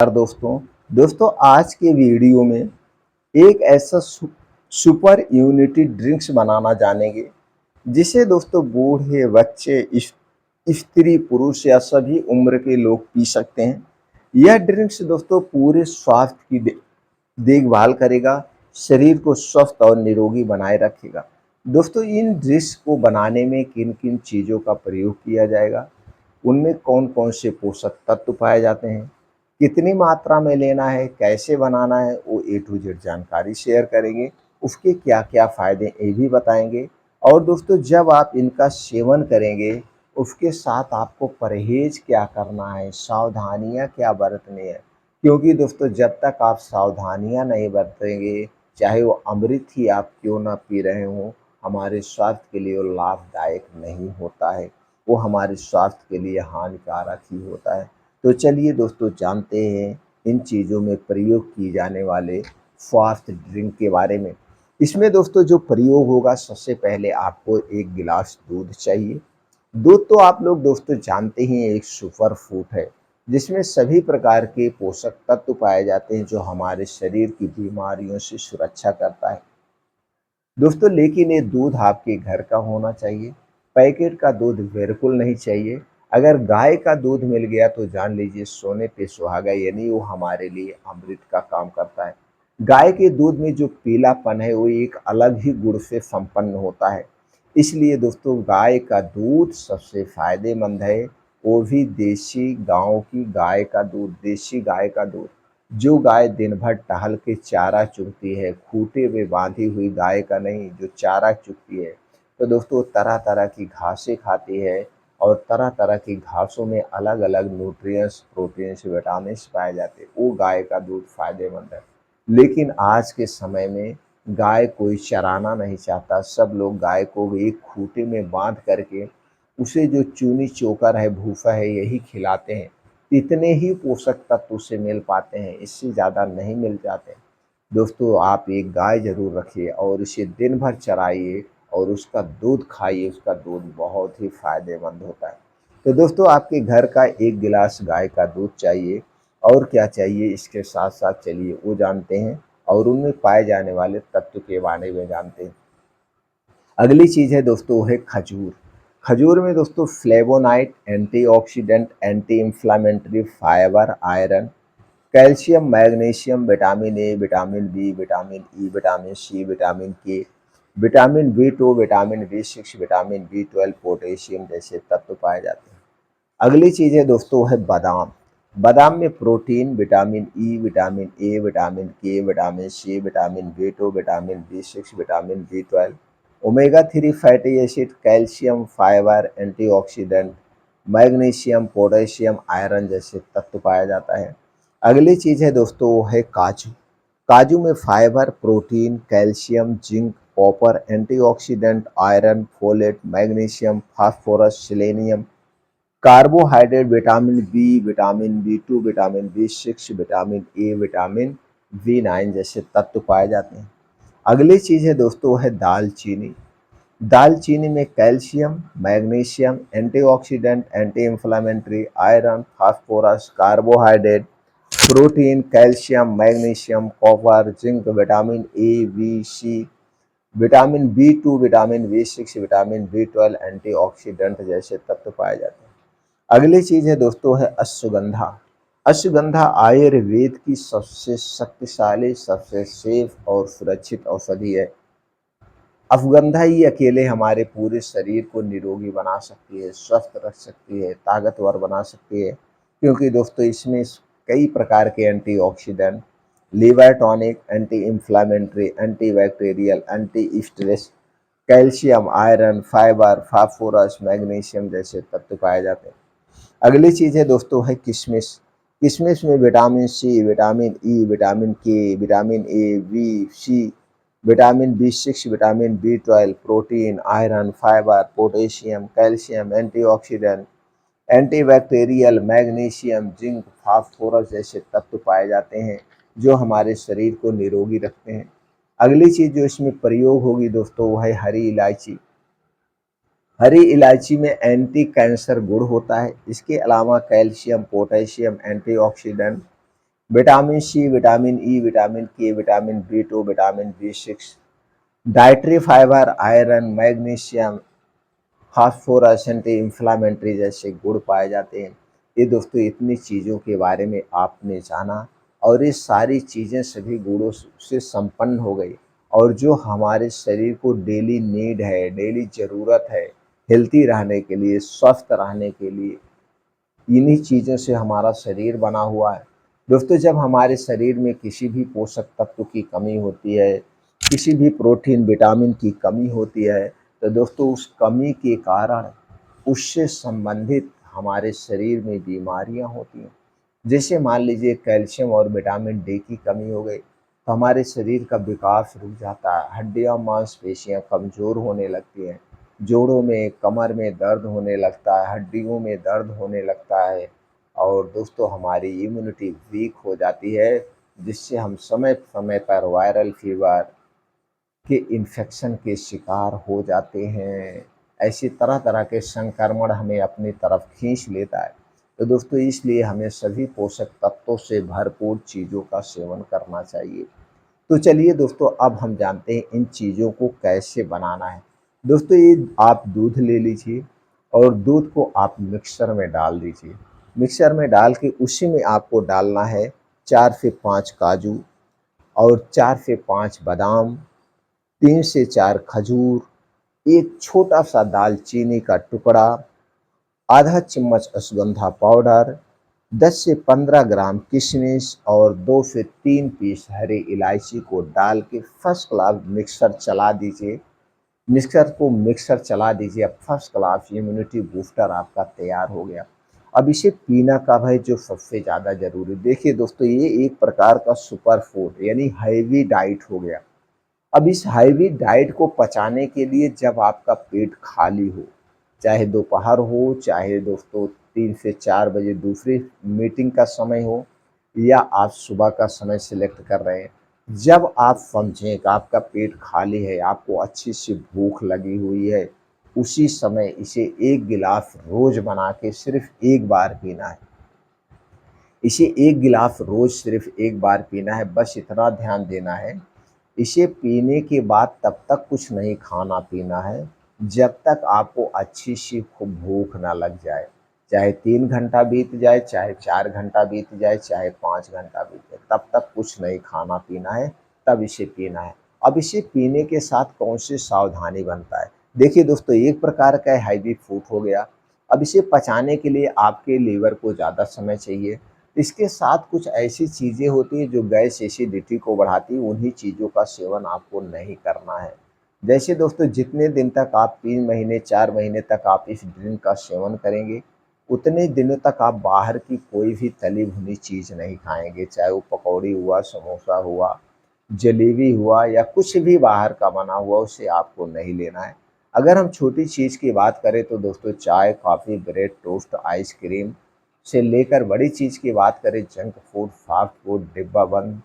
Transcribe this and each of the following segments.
नमस्कार दोस्तों आज के वीडियो में एक ऐसा सुपर इम्यूनिटी ड्रिंक्स बनाना जानेंगे जिसे दोस्तों बूढ़े बच्चे स्त्री पुरुष या सभी उम्र के लोग पी सकते हैं। यह ड्रिंक्स दोस्तों पूरे स्वास्थ्य की देखभाल करेगा, शरीर को स्वस्थ और निरोगी बनाए रखेगा। दोस्तों इन ड्रिंक्स को बनाने में किन किन चीज़ों का प्रयोग किया जाएगा, उनमें कौन-कौन से पोषक तत्व पाए जाते हैं, कितनी मात्रा में लेना है, कैसे बनाना है, वो ए टू जेड जानकारी शेयर करेंगे। उसके क्या-क्या फ़ायदे ये भी बताएँगे। और दोस्तों जब आप इनका सेवन करेंगे, उसके साथ आपको परहेज़ क्या करना है, सावधानियाँ क्या बरतनी है। क्योंकि दोस्तों जब तक आप सावधानियाँ नहीं बरतेंगे, चाहे वो अमृत ही आप क्यों ना पी रहे हों, हमारे स्वास्थ्य के लिए वो लाभदायक नहीं होता है। वो हमारे स्वास्थ्य के लिए हानिकारक ही होता है। तो चलिए दोस्तों जानते हैं इन चीज़ों में प्रयोग की जाने वाले स्वास्थ्य ड्रिंक के बारे में। इसमें दोस्तों जो प्रयोग होगा, सबसे पहले आपको 1 गिलास दूध चाहिए। दूध तो आप लोग दोस्तों जानते ही हैं, एक सुपर फूड है जिसमें सभी प्रकार के पोषक तत्व पाए जाते हैं जो हमारे शरीर की बीमारियों से सुरक्षा करता है। दोस्तों लेकिन ये दूध आपके घर का होना चाहिए, पैकेट का दूध बिल्कुल नहीं चाहिए। अगर गाय का दूध मिल गया तो जान लीजिए सोने पे सुहागा, यानी वो हमारे लिए अमृत का काम करता है। गाय के दूध में जो पीलापन है वो एक अलग ही गुण से संपन्न होता है। इसलिए दोस्तों गाय का दूध सबसे फायदेमंद है, वो भी देसी गाँव की गाय का दूध, देसी गाय का दूध। जो गाय दिन भर टहल के चारा चुगती है, खूंटे में बांधी हुई गाय का नहीं, जो चारा चुगती है, तो दोस्तों तरह-तरह की घासें खाती है और तरह-तरह की घासों में अलग-अलग न्यूट्रिएंट्स, प्रोटीन्स, विटामिन्स पाए जाते हैं, वो गाय का दूध फ़ायदेमंद है। लेकिन आज के समय में गाय कोई चराना नहीं चाहता, सब लोग गाय को एक खूंटे में बाँध करके उसे जो चूनी चोकर है, भूसा है, यही खिलाते हैं। इतने ही पोषक तत्व उसे मिल पाते हैं, इससे ज़्यादा नहीं मिल जाते। दोस्तों आप एक गाय ज़रूर रखिए और इसे दिन भर चराइए और उसका दूध खाइए, उसका दूध बहुत ही फ़ायदेमंद होता है। तो दोस्तों आपके घर का 1 गिलास गाय का दूध चाहिए। और क्या चाहिए इसके साथ-साथ चलिए वो जानते हैं और उनमें पाए जाने वाले तत्व के बारे में जानते हैं। अगली चीज़ है दोस्तों वो है खजूर। खजूर में दोस्तों flavonoid, antioxidant, anti inflammatory, fibre, iron, calcium, magnesium, vitamin A, vitamin B, vitamin E, vitamin C, vitamin K, vitamin B two, vitamin बी6, विटामिन बी12, पोटेशियम जैसे तत्व पाए जाते हैं। अगली चीज़ है दोस्तों है बादाम। बादाम में protein, vitamin E, vitamin A, vitamin K, vitamin C, vitamin B two, vitamin बी6, vitamin B12, omega 3 fatty acid, calcium, fibre, antioxidant, magnesium, potassium, iron जैसे तत्व पाया जाता है। अगली चीज़ है दोस्तों वो है काजू। काजू में fibre, protein, calcium, zinc, copper, antioxidant, iron, folate, magnesium, phosphorus, selenium, carbohydrate, vitamin B, vitamin B two, vitamin बी6, विटामिन ए, विटामिन बी9 जैसे तत्व पाए जाते हैं। अगली चीज़ है दोस्तों वो है दालचीनी। दालचीनी में calcium, magnesium, antioxidant, anti inflammatory, iron, phosphorus, carbohydrate, protein, calcium, magnesium, copper, zinc, vitamin A, B, C, vitamin B two, vitamin बी6, विटामिन बी12, एंटीऑक्सीडेंट जैसे तत्व पाए जाते हैं। अगली चीज़ है दोस्तों है अश्वगंधा। अश्वगंधा आयुर्वेद की सबसे शक्तिशाली, सबसे सेफ और सुरक्षित औषधि है। अश्वगंधा ही अकेले हमारे पूरे शरीर को निरोगी बना सकती है, स्वस्थ रख सकती है, ताकतवर बना सकती है। क्योंकि दोस्तों इसमें कई प्रकार के antioxidant, liver tonic, anti inflammatory, anti bacterial, anti stress, calcium, iron, fibre, phosphorus, magnesium जैसे तत्व पाए जाते हैं। अगली चीज़ है दोस्तों है किशमिश। किशमिश में vitamin C, vitamin E, vitamin K, vitamin A, B, C, vitamin बी6, vitamin B12, protein, iron, fibre, potassium, calcium, antioxidant, antibacterial, magnesium, zinc, phosphorus जैसे तत्व पाए जाते हैं जो हमारे शरीर को निरोगी रखते हैं। अगली चीज़ जो इसमें प्रयोग होगी दोस्तों वो है हरी इलायची। हरी इलायची में एंटी कैंसर गुण होता है। इसके अलावा calcium, potassium, antioxidant, vitamin C, vitamin E, vitamin K, vitamin B two, vitamin बी6, dietary fibre, iron, magnesium, phosphorus, anti inflammatory जैसे गुण पाए जाते हैं। ये दोस्तों इतनी चीज़ों के बारे में आपने जाना और ये सारी चीज़ें सभी गुणों से संपन्न हो गई और जो हमारे शरीर को डेली नीड है, डेली ज़रूरत है, हेल्थी रहने के लिए, स्वस्थ रहने के लिए, इन्हीं चीज़ों से हमारा शरीर बना हुआ है। दोस्तों जब हमारे शरीर में किसी भी पोषक तत्व की कमी होती है, किसी भी प्रोटीन, विटामिन की कमी होती है, तो दोस्तों उस कमी के कारण उससे संबंधित हमारे शरीर में बीमारियां होती हैं। जैसे मान लीजिए कैल्शियम और विटामिन डी की कमी हो गई तो हमारे शरीर का विकास रुक जाता है, हड्डियां मांसपेशियां कमज़ोर होने लगती हैं, जोड़ों में, कमर में दर्द होने लगता है, हड्डियों में दर्द होने लगता है और दोस्तों हमारी इम्यूनिटी वीक हो जाती है, जिससे हम समय समय पर वायरल फीवर के इन्फेक्शन के शिकार हो जाते हैं। ऐसी तरह तरह के संक्रमण हमें अपनी तरफ खींच लेता है। तो दोस्तों इसलिए हमें सभी पोषक तत्वों से भरपूर चीज़ों का सेवन करना चाहिए। तो चलिए दोस्तों अब हम जानते हैं इन चीज़ों को कैसे बनाना है। दोस्तों ये आप दूध ले लीजिए और दूध को आप मिक्सर में डाल दीजिए। मिक्सर में डाल के उसी में आपको डालना है 4 से 5 काजू और 4 से 5 बादाम, 3 से 4 खजूर, एक छोटा-सा दालचीनी का टुकड़ा, आधा चम्मच अश्वगंधा पाउडर, 10 से 15 ग्राम किशमिश और 2 से 3 पीस हरी इलायची को डाल के फर्स्ट क्लास मिक्सर चला दीजिए। मिक्सर चला दीजिए, अब फर्स्ट क्लास इम्यूनिटी बूस्टर आपका तैयार हो गया। अब इसे पीना कब है जो सबसे ज़्यादा ज़रूरी। देखिए दोस्तों ये एक प्रकार का सुपर फूड यानी हैवी डाइट हो गया। अब इस हैवी डाइट को पचाने के लिए जब आपका पेट खाली हो, चाहे दोपहर हो, चाहे दोस्तों 3 से 4 बजे दूसरी मीटिंग का समय हो या आप सुबह का समय सिलेक्ट कर रहे हैं, जब आप समझें कि आपका पेट खाली है, आपको अच्छी सी भूख लगी हुई है, उसी समय इसे 1 गिलास रोज़ बना के सिर्फ़ 1 बार पीना है। इसे 1 गिलास रोज़ सिर्फ़ 1 बार पीना है, बस इतना ध्यान देना है। इसे पीने के बाद तब तक कुछ नहीं खाना-पीना है, जब तक आपको अच्छी-सी खूब भूख ना लग जाए। चाहे 3 घंटा बीत जाए, चाहे 4 घंटा बीत जाए, चाहे 5 घंटा बीत जाए, तब तक कुछ नहीं खाना-पीना है, तब इसे पीना है। अब इसे पीने के साथ कौन-सी सावधानी बनता है? देखिए दोस्तों, एक प्रकार का हैवी फूड हो गया। अब इसे पचाने के लिए आपके लीवर को ज़्यादा समय चाहिए। इसके साथ कुछ ऐसी चीज़ें होती हैं जो गैस एसिडिटी को बढ़ाती हैं, उन्हीं चीज़ों का सेवन आपको नहीं करना है। जैसे दोस्तों जितने दिन तक आप 3 महीने 4 महीने तक आप इस ड्रिंक का सेवन करेंगे, उतने दिनों तक आप बाहर की कोई भी तली भुनी चीज़ नहीं खाएँगे, चाहे वो पकौड़ी हुआ, समोसा हुआ, जलेबी हुआ या कुछ भी बाहर का बना हुआ उसे आपको नहीं लेना है। अगर हम छोटी चीज़ की बात करें तो दोस्तों चाय, कॉफ़ी, ब्रेड, टोस्ट, आइसक्रीम से लेकर बड़ी चीज़ की बात करें जंक फूड, फास्ट फूड, डिब्बा बंद,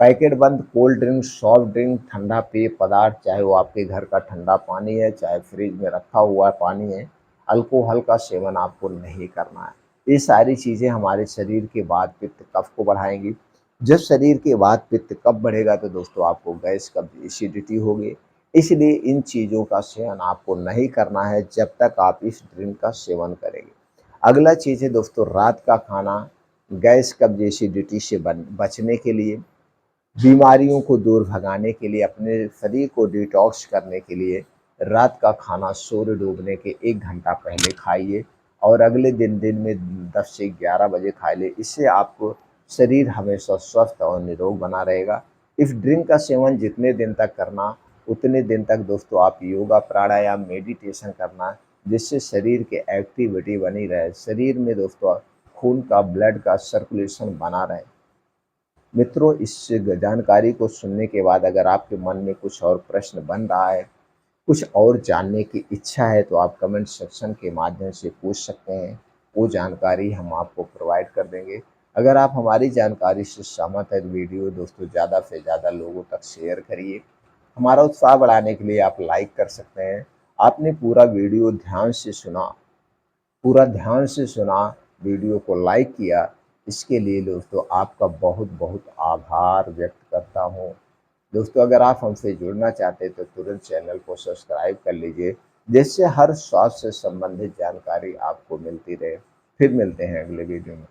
पैकेट बंद, कोल्ड ड्रिंक, सॉफ्ट ड्रिंक, ठंडा पेय पदार्थ, चाहे वो आपके घर का ठंडा पानी है, चाहे फ्रिज में रखा हुआ पानी है, अल्कोहल का सेवन आपको नहीं करना है। ये सारी चीज़ें हमारे शरीर के वात, पित्त, कफ को बढ़ाएँगी। जब शरीर के वात, पित्त, कफ बढ़ेगा तो दोस्तों आपको गैस, कब्ज़, एसिडिटी होगी। इसलिए इन चीज़ों का सेवन आपको नहीं करना है जब तक आप इस ड्रिंक का सेवन करेंगे। अगला चीज़ है दोस्तों रात का खाना। गैस, कब्ज़, एसिडिटी से बचने के लिए, बीमारियों को दूर भगाने के लिए, अपने शरीर को डिटॉक्स करने के लिए रात का खाना सूर्य डूबने के 1 घंटा पहले खाइए और अगले दिन में 10 से 11 बजे खा लें। इससे आपको शरीर हमेशा स्वस्थ और निरोग बना रहेगा। इस ड्रिंक का सेवन जितने दिन तक करना, उतने दिन तक दोस्तों आप योगा, प्राणायाम, मेडिटेशन करना, जिससे शरीर की एक्टिविटी बनी रहे, शरीर में दोस्तों खून का, ब्लड का सर्कुलेशन बना रहे। मित्रों इस जानकारी को सुनने के बाद अगर आपके मन में कुछ और प्रश्न बन रहा है, कुछ और जानने की इच्छा है तो आप कमेंट सेक्शन के माध्यम से पूछ सकते हैं। वो जानकारी हम आपको प्रोवाइड कर देंगे। अगर आप हमारी जानकारी से सहमत हैं तो वीडियो दोस्तों ज़्यादा से ज़्यादा लोगों तक शेयर करिए। हमारा उत्साह बढ़ाने के लिए आप लाइक कर सकते हैं। आपने पूरा वीडियो ध्यान से सुना, वीडियो को लाइक किया इसके लिए दोस्तों आपका बहुत बहुत आभार व्यक्त करता हूँ। दोस्तों अगर आप हमसे जुड़ना चाहते हैं तो तुरंत चैनल को सब्सक्राइब कर लीजिए, जिससे हर स्वास्थ्य से संबंधित जानकारी आपको मिलती रहे। फिर मिलते हैं अगले वीडियो में।